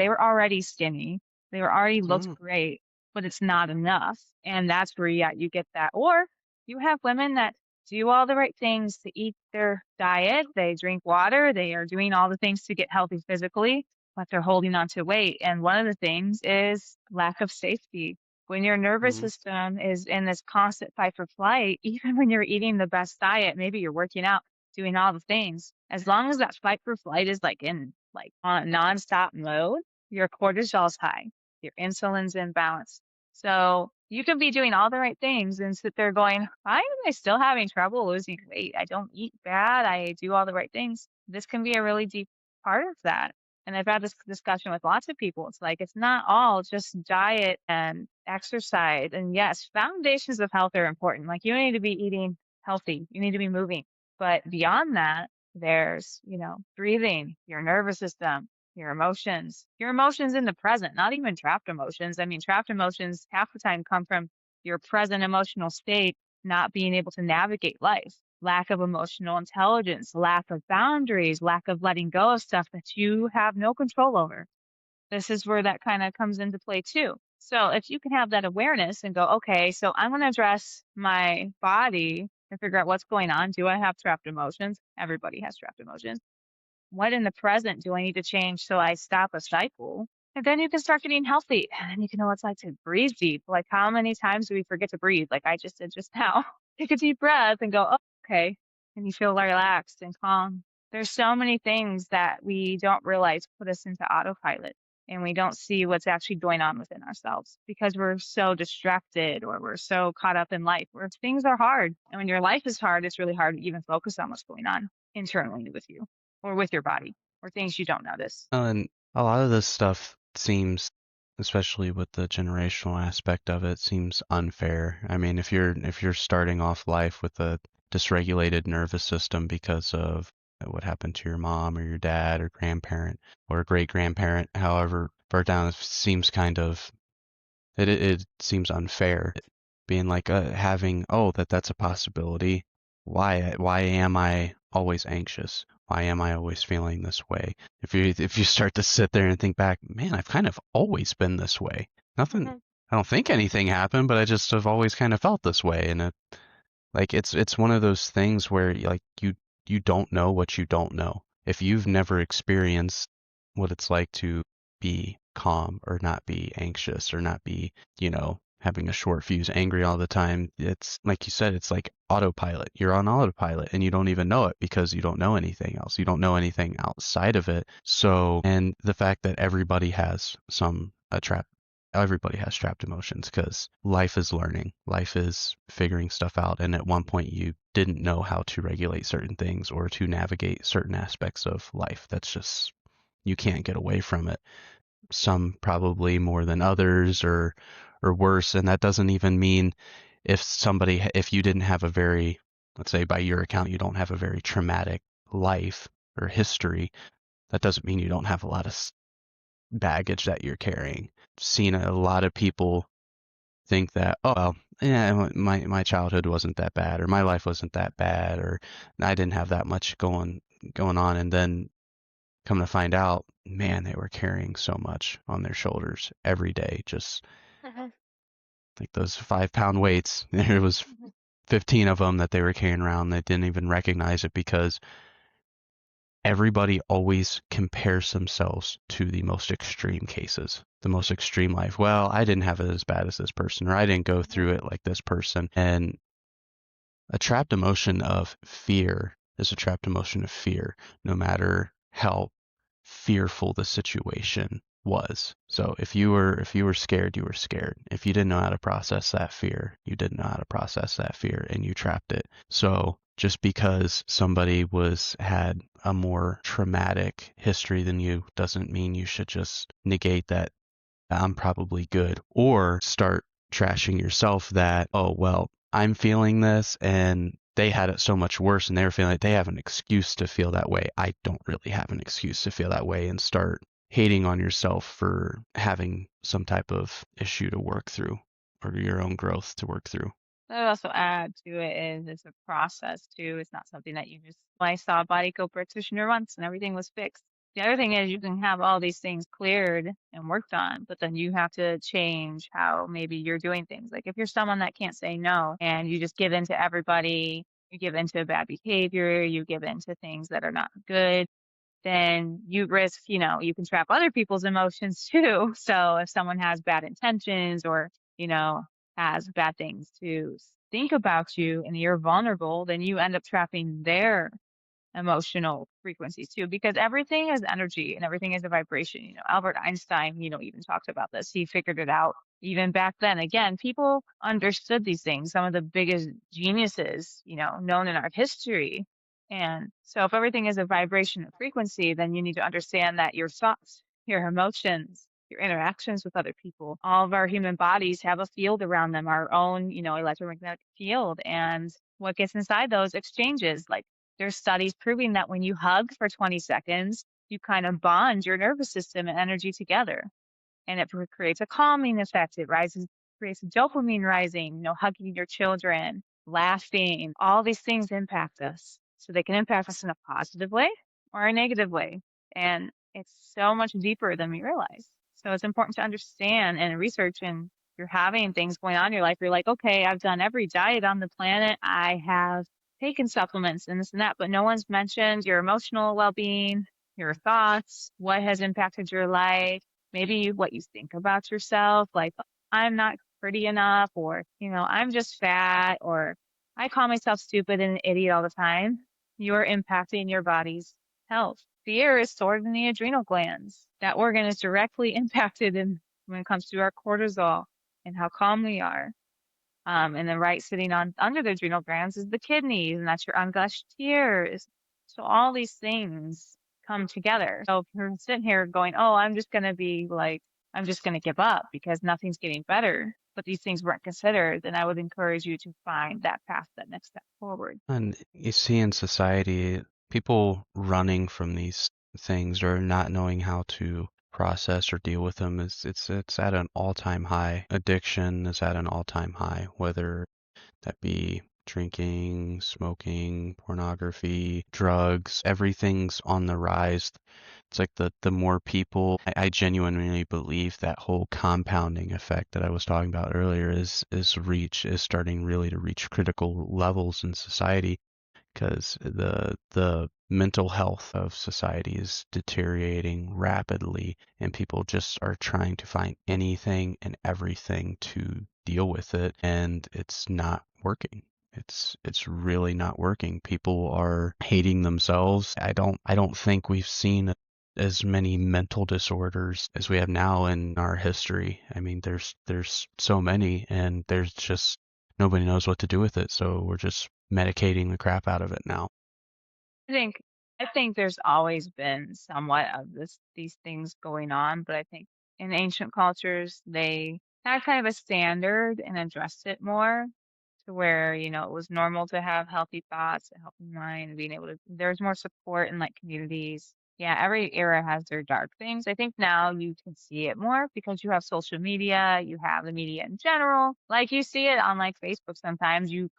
were already skinny. They were already looked Mm, great, but it's not enough. And that's where, yeah, you get that. Or you have women that do all the right things to eat their diet. They drink water. They are doing all the things to get healthy physically, but they're holding on to weight. And one of the things is lack of safety. When your nervous mm, system is in this constant fight for flight, even when you're eating the best diet, maybe you're working out, doing all the things, as long as that fight for flight is like in like on nonstop mode, your cortisol's high, your insulin's imbalanced. So you can be doing all the right things and sit there going, why am I still having trouble losing weight? I don't eat bad. I do all the right things. This can be a really deep part of that. And I've had this discussion with lots of people. It's like, it's not all just diet and exercise. And yes, foundations of health are important. Like, you need to be eating healthy, you need to be moving. But beyond that, there's, breathing, your nervous system, your emotions in the present, not even trapped emotions. I mean, trapped emotions half the time come from your present emotional state not being able to navigate life, lack of emotional intelligence, lack of boundaries, lack of letting go of stuff that you have no control over. This is where that kind of comes into play too. So if you can have that awareness and go, okay, so I'm going to address my body and figure out what's going on. Do I have trapped emotions? Everybody has trapped emotions. What in the present do I need to change so I stop a cycle? And then you can start getting healthy. And then you can know what it's like to breathe deep. Like, how many times do we forget to breathe? Like I just did just now. Take a deep breath and go, oh, okay. And you feel relaxed and calm. There's so many things that we don't realize put us into autopilot, and we don't see what's actually going on within ourselves because we're so distracted or we're so caught up in life where things are hard. And when your life is hard, it's really hard to even focus on what's going on internally with you or with your body or things you don't notice. And a lot of this stuff seems, especially with the generational aspect of it, seems unfair. I mean, if you're starting off life with a dysregulated nervous system because of what happened to your mom or your dad or grandparent or great grandparent, however far down, it seems kind of it seems unfair. Being like having that's a possibility. Why am I always anxious? Why am I always feeling this way? If you start to sit there and think back, man, I've kind of always been this way. Nothing. Mhm. I don't think anything happened, but I just have always kind of felt this way, and it's one of those things where like you don't know what you don't know. If you've never experienced what it's like to be calm or not be anxious or not be, having a short fuse, angry all the time, it's like you said, it's like autopilot. You're on autopilot and you don't even know it because you don't know anything else. You don't know anything outside of it. So, and the fact that everybody has trapped emotions because life is learning, life is figuring stuff out. And at one point, you didn't know how to regulate certain things or to navigate certain aspects of life. That's just, you can't get away from it. Some probably more than others or worse. And that doesn't even mean if you didn't have a very, let's say by your account, you don't have a very traumatic life or history, that doesn't mean you don't have a lot of baggage that you're carrying. Seen a lot of people think that, oh, well, yeah, my childhood wasn't that bad, or my life wasn't that bad, or I didn't have that much going on, and then come to find out, man, they were carrying so much on their shoulders every day, just Mhm. like those 5-pound weights. There was Mhm. 15 of them that they were carrying around. They didn't even recognize it because everybody always compares themselves to the most extreme cases, the most extreme life. Well, I didn't have it as bad as this person, or I didn't go through it like this person. And a trapped emotion of fear is a trapped emotion of fear, no matter how fearful the situation was. So if you were scared, you were scared. If you didn't know how to process that fear, you didn't know how to process that fear and you trapped it. So just because somebody had a more traumatic history than you doesn't mean you should just negate that I'm probably good or start trashing yourself that, oh, well, I'm feeling this and they had it so much worse and they were feeling like they have an excuse to feel that way. I don't really have an excuse to feel that way, and start hating on yourself for having some type of issue to work through or your own growth to work through. I would also add to it is it's a process too. It's not something that you just, I saw a body co practitioner once and everything was fixed. The other thing is you can have all these things cleared and worked on, but then you have to change how maybe you're doing things. Like if you're someone that can't say no and you just give in to everybody, you give in to bad behavior, you give in to things that are not good, then you risk, you can trap other people's emotions too. So if someone has bad intentions or, you know, has bad things to think about you and you're vulnerable, then you end up trapping their emotional frequencies too, because everything is energy and everything is a vibration. Albert Einstein, even talked about this. He figured it out even back then. Again, people understood these things. Some of the biggest geniuses, known in our history And so if everything is a vibration and frequency, then you need to understand that your thoughts, your emotions, your interactions with other people, all of our human bodies have a field around them, our own, electromagnetic field. And what gets inside those exchanges, like there's studies proving that when you hug for 20 seconds, you kind of bond your nervous system and energy together. And it creates a calming effect. It creates a dopamine rising, hugging your children, laughing, all these things impact us. So they can impact us in a positive way or a negative way. And it's so much deeper than we realize. So it's important to understand and research. And you're having things going on in your life. You're like, okay, I've done every diet on the planet. I have taken supplements and this and that, but no one's mentioned your emotional well-being, your thoughts, what has impacted your life, maybe what you think about yourself, like I'm not pretty enough, or, I'm just fat, or I call myself stupid and an idiot all the time. You're impacting your body's health. Fear is stored in the adrenal glands. That organ is directly impacted when it comes to our cortisol and how calm we are. And then right sitting on under the adrenal glands is the kidneys, and that's your ungushed tears. So all these things come together. So if you're sitting here going, oh, I'm just going to be like, I'm just going to give up because nothing's getting better, but these things weren't considered, then I would encourage you to find that path, that next step forward. And you see in society, people running from these things or not knowing how to process or deal with them it's at an all-time high. Addiction is at an all-time high, whether that be drinking, smoking, pornography, drugs, everything's on the rise. It's like the more people, I genuinely believe that whole compounding effect that I was talking about earlier is starting really to reach critical levels in society, because the mental health of society is deteriorating rapidly, and people just are trying to find anything and everything to deal with it, and it's not working. It's really not working. People are hating themselves. I don't think we've seen as many mental disorders as we have now in our history. I mean, there's so many, and there's just nobody knows what to do with it. So we're just medicating the crap out of it now. I think I think there's always been somewhat of these things going on, but I think in ancient cultures they had kind of a standard and addressed it more to where, it was normal to have healthy thoughts, a healthy mind, and being able to there's more support in like communities. Yeah, every era has their dark things. I think now you can see it more because you have social media, you have the media in general. Like you see it on like Facebook sometimes. You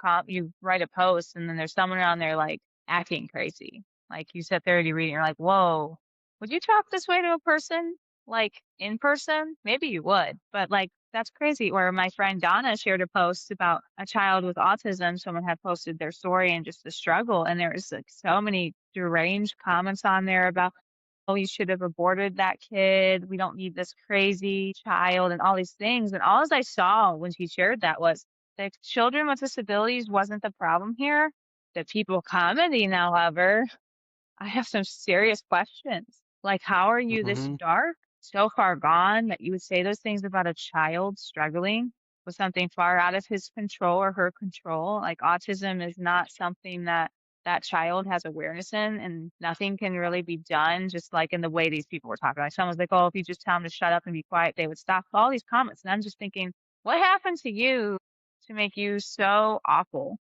write a post and then there's someone on there like acting crazy. Like you sit there and you read it, and you're like, whoa, would you talk this way to a person? Like in person? Maybe you would, but like that's crazy. Or my friend Donna shared a post about a child with autism. Someone had posted their story and just the struggle. And there was like so many deranged comments on there about, oh, you should have aborted that kid. We don't need this crazy child and all these things. And all I saw when she shared that was that children with disabilities wasn't the problem here. The people commenting, however, I have some serious questions. Like, how are you this Hmm. dark, so far gone that you would say those things about a child struggling with something far out of his control or her control? Like, autism is not something that that child has awareness in, and nothing can really be done, just like in the way these people were talking. Like, someone's like, oh, if you just tell them to shut up and be quiet, they would stop. All these comments. And I'm just thinking, what happened to you to make you so awful?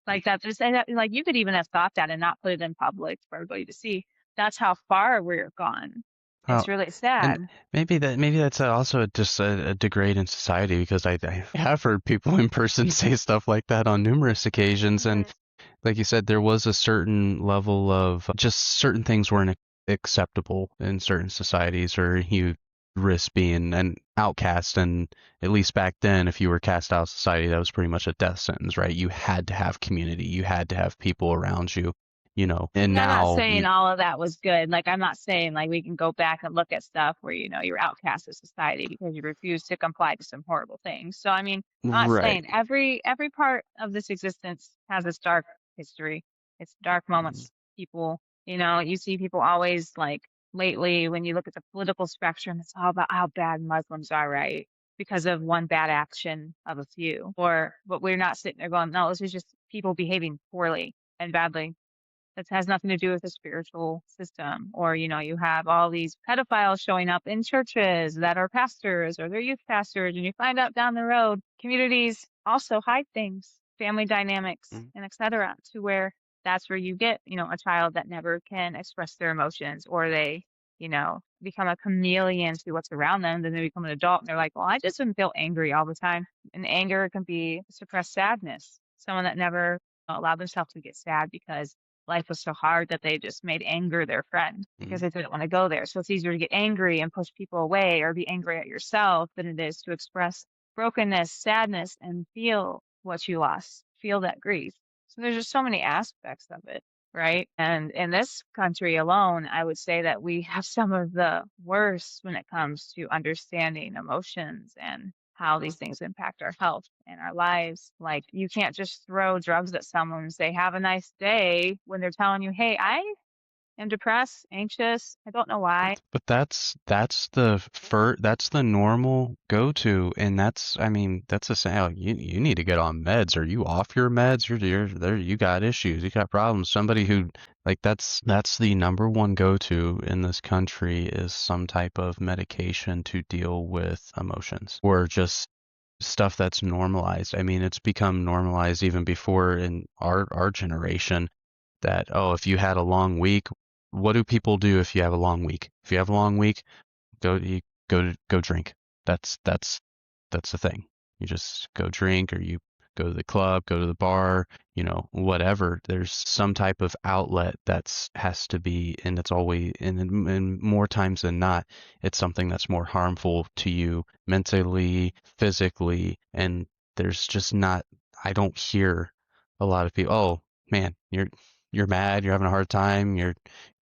Like that, just and that, like you could even have thought that and not put it in public for everybody to see. That's how far we're gone. It's Well, really and sad. maybe that's also just a degrade in society, because I have heard people in person say stuff like that on numerous occasions, and Mhm. like you said, there was a certain level of just certain things weren't acceptable in certain societies, or you risk being an outcast. And at least back then, if you were cast out of society, that was pretty much a death sentence, right? You had to have community, you had to have people around you, and And I'm not now saying you all of that was good. Like I'm not saying like we can go back and look at stuff where you're outcast of society because you refuse to comply to some horrible things. So I mean, I'm not right. saying every part of this existence has its dark history. It's dark moments. People, you see people always like lately when you look at the political spectrum, it's all about how bad Muslims are, right? Because of one bad action of a few. But we're not sitting there going, no, this is just people behaving poorly and badly. that has nothing to do with the spiritual system. Or, you have all these pedophiles showing up in churches that are pastors or they're youth pastors, and you find out down the road, communities also hide things, family dynamics, Mm. and et cetera, to where that's where you get, a child that never can express their emotions, or they, become a chameleon to what's around them. Then they become an adult and they're like, well, I just didn't feel angry all the time. And anger can be suppressed sadness. Someone that never allowed themselves to get sad because life was so hard that they just made anger their friend because Mm. they didn't want to go there. So it's easier to get angry and push people away or be angry at yourself than it is to express brokenness, sadness, and feel what you lost, feel that grief. So there's just so many aspects of it, right? And in this country alone, I would say that we have some of the worst when it comes to understanding emotions and how these things impact our health and our lives. Like, you can't just throw drugs at someone and say, have a nice day, when they're telling you, hey, I am depressed, anxious, I don't know why. But that's the normal go-to, and I mean, that's the same. Like, you need to get on meds. Are you off your meds? You're there. You got issues. You got problems. Somebody who like that's the number one go-to in this country is some type of medication to deal with emotions or just stuff that's normalized. I mean, it's become normalized even before in our generation that, oh, if you had a long week, what do people do if you have a long week? If you have a long week, go drink. That's the thing. You just go drink, or you go to the club, go to the bar, whatever. There's some type of outlet that's has to be, and it's always, and more times than not, it's something that's more harmful to you mentally, physically, and there's just not. I don't hear a lot of people. Oh man, you're mad, you're having a hard time, you're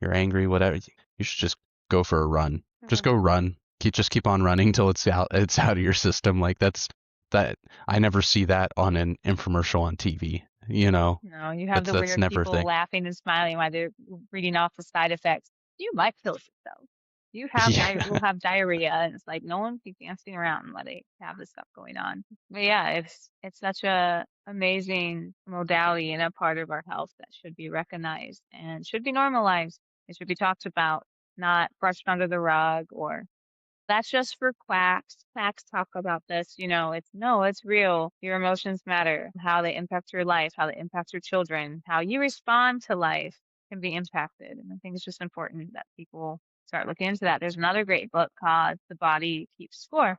angry, whatever. You should just go for a run. Just go run. Keep on running till it's out of your system. Like that I never see that on an infomercial on TV. No, you have That's the weird never a people thing. laughing and smiling while they're reading off the side effects. You might kill yourself. You have will Yeah. have diarrhea, and it's like no one keep dancing around and let it have this stuff going on. But yeah, it's such a amazing modality and a part of our health that should be recognized and should be normalized. It should be talked about, not brushed under the rug, or that's just for quacks. Quacks talk about this, it's real. Your emotions matter. How they impact your life, how they impact your children, how you respond to life can be impacted. And I think it's just important that people start looking into that. There's another great book called The Body Keeps Score.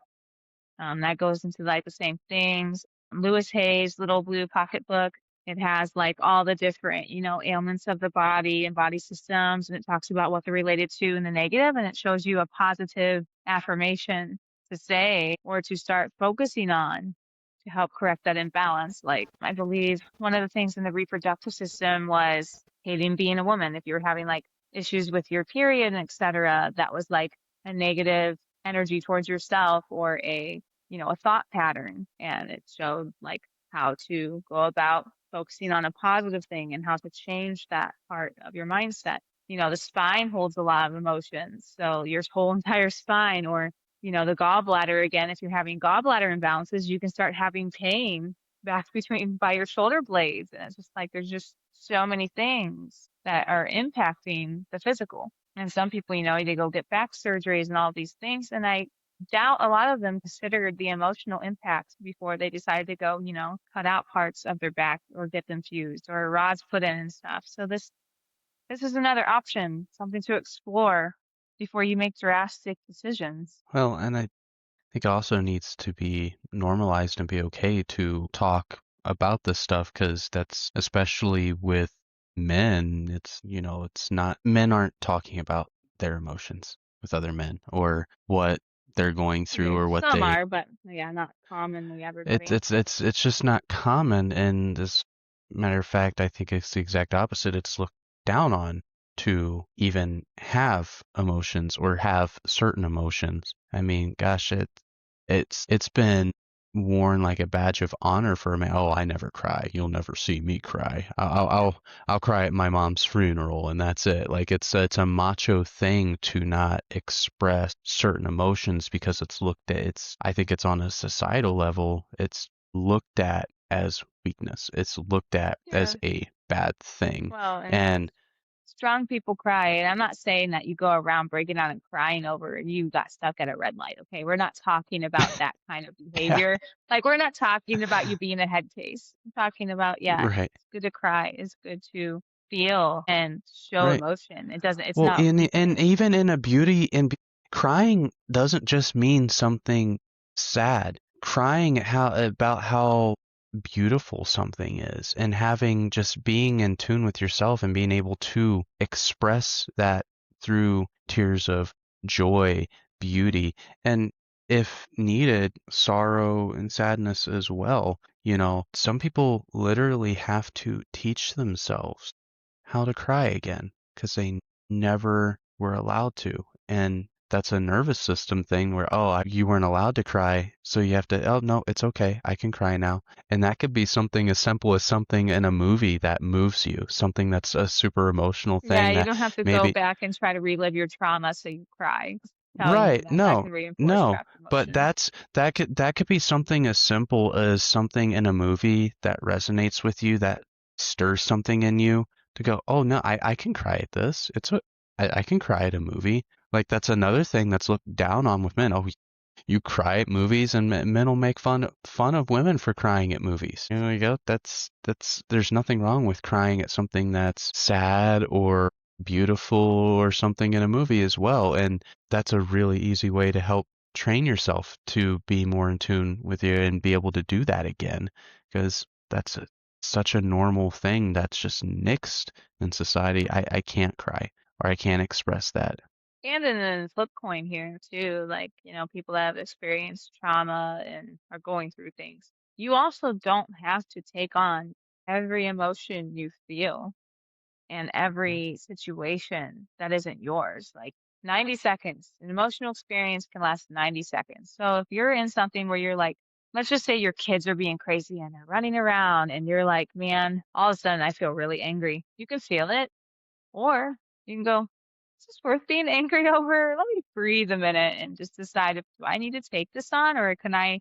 That goes into like the same things. Lewis Hayes' little blue pocketbook. It has like all the different, ailments of the body and body systems, and it talks about what they're related to in the negative, and it shows you a positive affirmation to say or to start focusing on to help correct that imbalance. Like, I believe one of the things in the reproductive system was hating being a woman. If you were having like issues with your period and etc., that was like a negative energy towards yourself, or a thought pattern. And it showed like how to go about focusing on a positive thing and how to change that part of your mindset. The spine holds a lot of emotions, so your whole entire spine, or the gallbladder, again, if you're having gallbladder imbalances, you can start having pain back between by your shoulder blades. And it's just like there's just so many things that are impacting the physical. And some people, they go get back surgeries and all these things. And I doubt a lot of them considered the emotional impact before they decided to go, cut out parts of their back or get them fused or rods put in and stuff. So this is another option, something to explore before you make drastic decisions. Well, and I think it also needs to be normalized and be okay to talk about this stuff, because that's especially with men. It's not, men aren't talking about their emotions with other men or what they're going I through mean, or what some they are, but yeah, not commonly it's everybody. it's it's it's just not common. And as a matter of fact, I think it's the exact opposite. It's looked down on to even have emotions or have certain emotions. I mean, gosh, it's been worn like a badge of honor for a man. Oh, I never cry. You'll never see me cry. I'll cry at my mom's funeral, and that's it. Like, it's a macho thing to not express certain emotions because it's looked at. I think it's on a societal level. It's looked at as weakness. It's looked at Yeah. as a bad thing. Well, and And strong people cry. And I'm not saying that you go around breaking down and crying over you got stuck at a red light. Okay. We're not talking about that kind of Yeah, behavior. Like, we're not talking about you being a head case. I'm talking about, yeah, right, it's good to cry. It's good to feel and show right. emotion. It's Well, not and weakness. even in a beauty crying doesn't just mean something sad. Crying about how beautiful something is, and having just being in tune with yourself and being able to express that through tears of joy, beauty, and if needed, sorrow and sadness as well. Some people literally have to teach themselves how to cry again because they never were allowed to. And that's a nervous system thing where, oh, you weren't allowed to cry. So you have to, oh, no, it's okay. I can cry now. And that could be something as simple as something in a movie that moves you, something that's a super emotional Yeah, thing you that don't have to go maybe, back and try to relive your trauma so you cry. Just telling you right. that No, can reinforce no. trapped But emotions. that could be something as simple as something in a movie that resonates with you, that stirs something in you to go, oh no, I can cry at this. I can cry at a movie. Like that's another thing that's looked down on with men. Oh, you cry at movies, and men will make fun of women for crying at movies. You go. There's nothing wrong with crying at something that's sad or beautiful or something in a movie as well. And that's a really easy way to help train yourself to be more in tune with you and be able to do that again, because that's such a normal thing that's just nixed in society. I can't cry or I can't express that. And in the flip coin here too, like, people that have experienced trauma and are going through things. You also don't have to take on every emotion you feel and every situation that isn't yours. Like 90 seconds, an emotional experience can last 90 seconds. So if you're in something where you're like, let's just say your kids are being crazy and they're running around and you're like, man, all of a sudden I feel really angry. You can feel it. Or you can go, is this worth being angry over? Let me breathe a minute and just decide if do I need to take this on or can I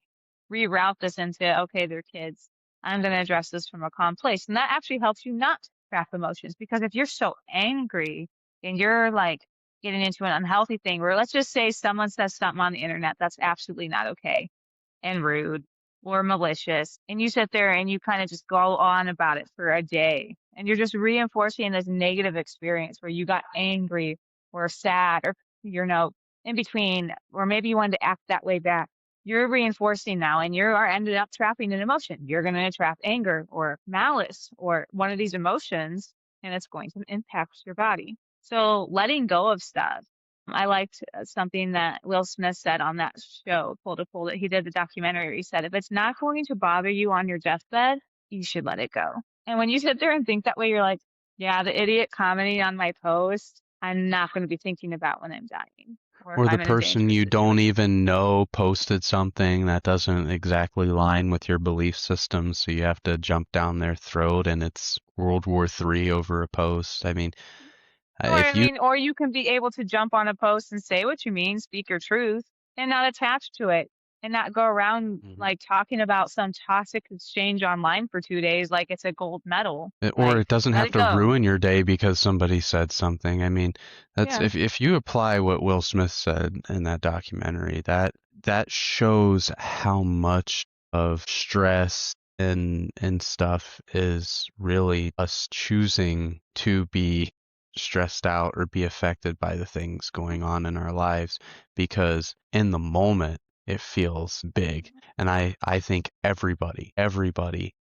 reroute this into, okay, they're kids. I'm going to address this from a calm place. And that actually helps you not trap emotions because if you're so angry and you're like getting into an unhealthy thing where let's just say someone says something on the internet that's absolutely not okay and rude or malicious. And you sit there and you kind of just go on about it for a day. And you're just reinforcing this negative experience where you got angry or sad or, in between, or maybe you wanted to act that way back. You're reinforcing now and you are ended up trapping an emotion. You're going to trap anger or malice or one of these emotions, and it's going to impact your body. So letting go of stuff I liked something that Will Smith said on that show, Pull to Pull, that he did the documentary. He said, if it's not going to bother you on your deathbed, you should let it go. And when you sit there and think that way, you're like, yeah, the idiot commenting on my post, I'm not going to be thinking about when I'm dying or if Or the I'm in a person dangerous you don't situation. even know posted something that doesn't exactly line with your belief system, so you have to jump down their throat and it's World War III over a post. I mean, Or if I you mean, or you can be able to jump on a post and say what you mean, speak your truth, and not attach to it, and not go around Mhm. like talking about some toxic exchange online for 2 days like it's a gold medal. Or Like, it doesn't let have it to go. ruin your day because somebody said something. I mean, that's Yeah. if you apply what Will Smith said in that documentary, that shows how much of stress and stuff is really us choosing to be stressed out or be affected by the things going on in our lives, because in the moment it feels big. And I think everybody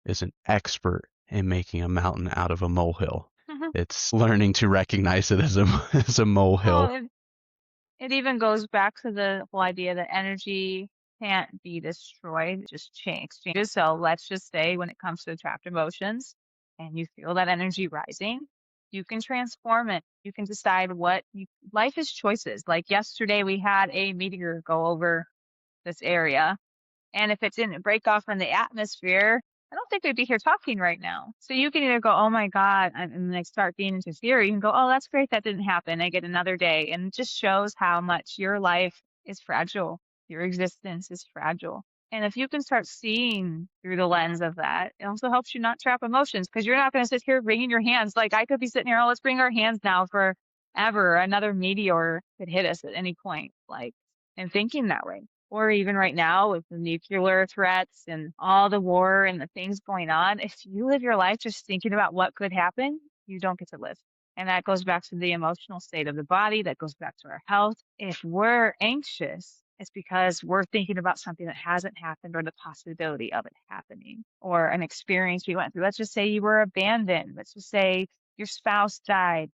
is an expert in making a mountain out of a molehill. It's learning to recognize it as a as a Well, molehill. it even goes back to the whole idea that energy can't be destroyed, it just exchanges. So let's just say when it comes to trapped emotions and you feel that energy rising, you can transform it. You can decide life is choices. Like yesterday, we had a meteor go over this area. And if it didn't break off in the atmosphere, I don't think we'd be here talking right now. So you can either go, oh my God, and like start being into fear. You can go, oh, that's great. That didn't happen. I get another day. And it just shows how much your life is fragile. Your existence is fragile. And if you can start seeing through the lens of that, it also helps you not trap emotions because you're not going to sit here wringing your hands. Like I could be sitting here, oh, let's bring our hands now forever. Another meteor could hit us at any point, like, and thinking that way. Or even right now with the nuclear threats and all the war and the things going on, if you live your life just thinking about what could happen, you don't get to live. And that goes back to the emotional state of the body. That goes back to our health. If we're anxious, it's because we're thinking about something that hasn't happened or the possibility of it happening or an experience we went through. Let's just say you were abandoned. Let's just say your spouse died.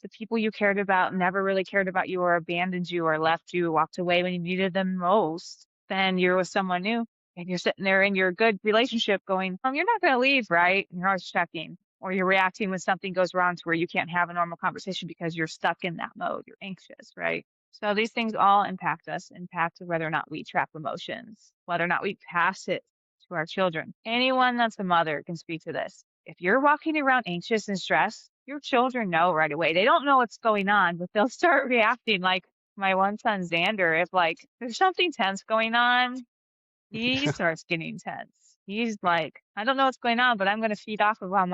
The people you cared about never really cared about you or abandoned you or left you, walked away when you needed them most. Then you're with someone new and you're sitting there in your good relationship going, you're not going to leave, right? And you're always checking. Or you're reacting when something goes wrong to where you can't have a normal conversation because you're stuck in that mode. You're anxious, right? So these things all impact us, impact whether or not we trap emotions, whether or not we pass it to our children. Anyone that's a mother can speak to this. If you're walking around anxious and stressed, your children know right away. They don't know what's going on, but they'll start reacting like my one son, Xander. If like there's something tense going on, he starts getting tense. He's like, I don't know what's going on, but I'm going to feed off of how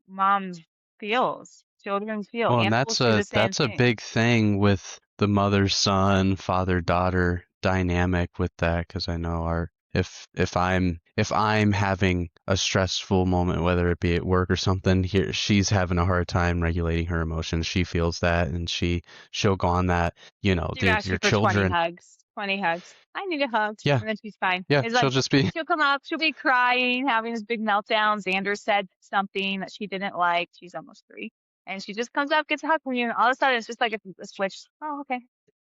mom feels. Children feel. Well, and Animals do the same that's a thing. big thing with the mother-son, father-daughter dynamic with that, because I know if I'm having a stressful moment, whether it be at work or something, here she's having a hard time regulating her emotions. She feels that, and she'll go on that. She asks Your you for 20 children, hugs. 20 hugs. I need a hug. yeah, And then she's fine. yeah, It's she'll like just be she'll come up, she'll be crying, having this big meltdown. Xander said something that she didn't like. She's almost 3. And she just comes up, gets a hug from you, and all of a sudden it's just like a switch. Oh, okay.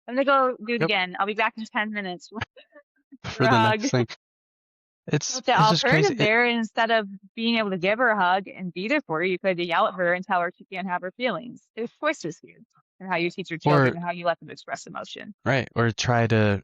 I'm gonna go do it yep again. I'll be back in 10 minutes for for a the hug. next thing. But It's the it's just crazy. alternative there, instead of being able to give her a hug and be there for her, you could yell at her and tell her she can't have her feelings. There's choices here and how you teach your children Or and how you let them express emotion. right, or try to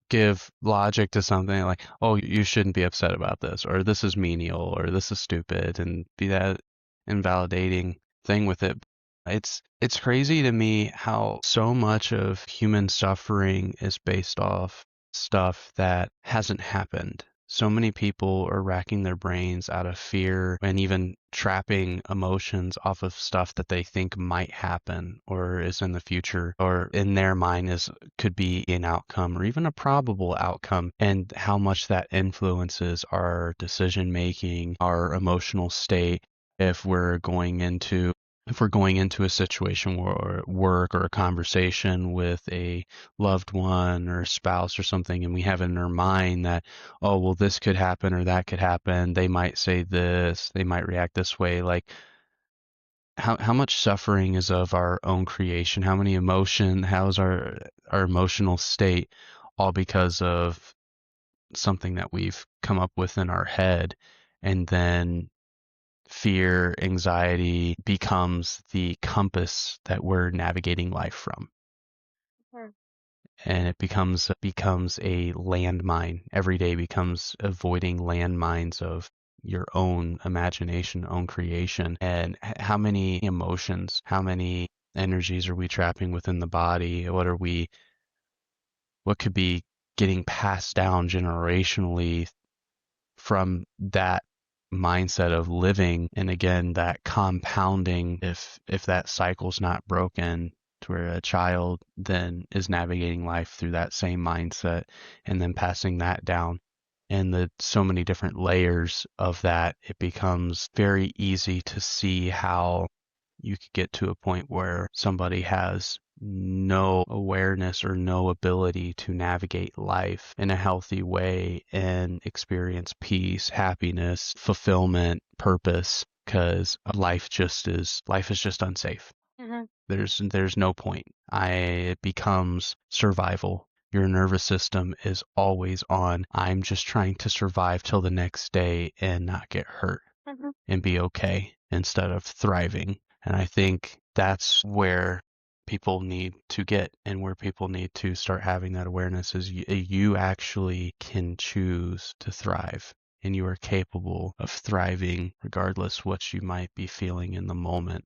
give logic to something like, oh, you shouldn't be upset about this, or this is menial, or this is stupid, and be that invalidating thing with it. It's crazy to me how so much of human suffering is based off stuff that hasn't happened. So many people are racking their brains out of fear and even trapping emotions off of stuff that they think might happen or is in the future or in their mind could be an outcome or even a probable outcome, and how much that influences our decision making, our emotional state if we're going into a situation or work or a conversation with a loved one or a spouse or something, and we have in our mind that, oh, well, this could happen or that could happen. They might say this, they might react this way. Like, how much suffering is of our own creation? How's our emotional state all because of something that we've come up with in our head, and then fear, anxiety becomes the compass that we're navigating life from. Sure. And it becomes a landmine. Every day becomes avoiding landmines of your own imagination, own creation. And how many emotions, how many energies are we trapping within the body? What could be getting passed down generationally from that mindset of living, and again that compounding, if that cycle's not broken, to where a child then is navigating life through that same mindset and then passing that down, and the so many different layers of that, it becomes very easy to see how you could get to a point where somebody has no awareness or no ability to navigate life in a healthy way and experience peace, happiness, fulfillment, purpose, because life is just unsafe. Hmm. There's no point. It becomes survival. Your nervous system is always on. I'm just trying to survive till the next day and not get hurt Hmm. and be okay instead of thriving. And I think that's where people need to get, and where people need to start having that awareness is you actually can choose to thrive, and you are capable of thriving regardless what you might be feeling in the moment.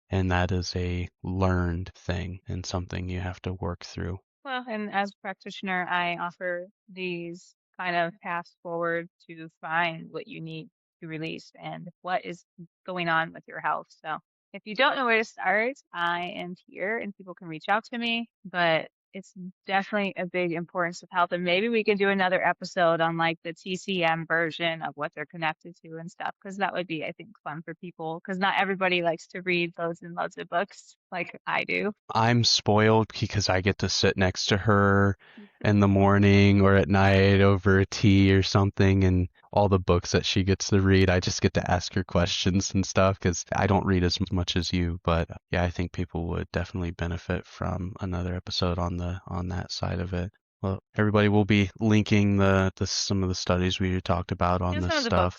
And that is a learned thing and something you have to work through. Well, and as a practitioner, I offer these kind of paths forward to find what you need to release and what is going on with your health. So if you don't know where to start, I am here and people can reach out to me, but it's definitely a big importance of health. And maybe we can do another episode on like the TCM version of what they're connected to and stuff, because that would be, I think, fun for people, because not everybody likes to read loads and loads of books like I do. I'm spoiled because I get to sit next to her in the morning or at night over a tea or something, and all the books that she gets to read, I just get to ask her questions and stuff because I don't read as much as you. But yeah, I think people would definitely benefit from another episode on that side of it. Well, everybody will be linking the some of the studies we talked about on And this some of the stuff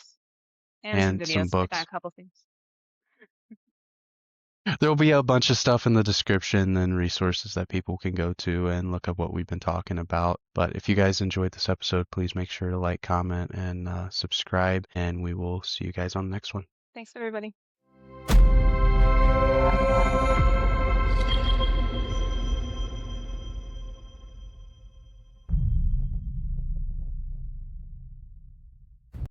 books and some and some videos. I got books. a couple things. There'll be a bunch of stuff in the description and resources that people can go to and look up what we've been talking about. But if you guys enjoyed this episode, please make sure to like, comment, and subscribe, and we will see you guys on the next one. Thanks, everybody.